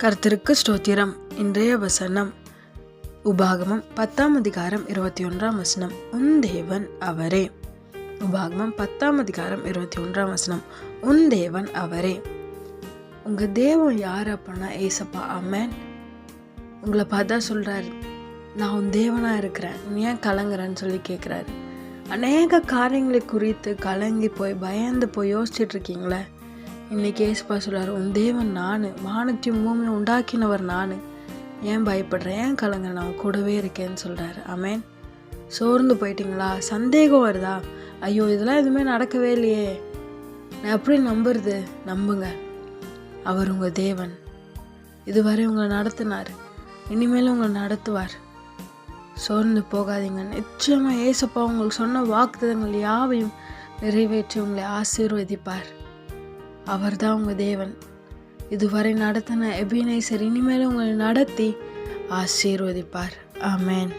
கர்த்தருக்கு ஸ்தோத்திரம். இன்றைய வசனம் உபாகமம் 10ஆம் அதிகாரம் 21ஆம் வசனம். உன் தேவன் அவரே. உபாகமம் 10ஆம் அதிகாரம் 21ஆம் வசனம். உன் தேவன் அவரே. உங்க தேவன் யார் அப்படின்னா ஏசப்பா. ஆமென். உங்களை பார்த்தா சொல்றாரு, நான் உன் தேவனா இருக்கிறேன், நீ ஏன் கலங்குறன்னு சொல்லி கேட்குறாரு. அநேக காரியங்களை குறித்து கலங்கி போய் பயந்து போய் யோசிச்சுட்டு இருக்கீங்களே, இன்னைக்கு ஏசப்பா சொல்றாரு, உன் தேவன் நான், வானத்தையும் பூமியை உண்டாக்கினவர் நான், ஏன் பயப்படுறேன், ஏன் கலங்க, நான் கூடவே இருக்கேன்னு சொல்றாரு. ஆமென். சோர்ந்து போயிட்டீங்களா? சந்தேகம் வருதா? ஐயோ இதெல்லாம் எதுவுமே நடக்கவே இல்லையே, நான் எப்படி நம்புறது? நம்புங்க, அவர் உங்கள் தேவன். இதுவரை உங்களை நடத்தினார், இனிமேலும் உங்களை நடத்துவார். சோர்ந்து போகாதீங்க. நிச்சயமாக ஏசப்பா உங்களுக்கு சொன்ன வாக்குத்தத்தங்கள் யாவையும் நிறைவேற்றி உங்களை ஆசீர்வதிப்பார். அவர் தான் உங்கள் தேவன். இதுவரை நடத்தின எபினேசர் இனிமேலும் உங்களை நடத்தி ஆசீர்வதிப்பார். ஆமென்.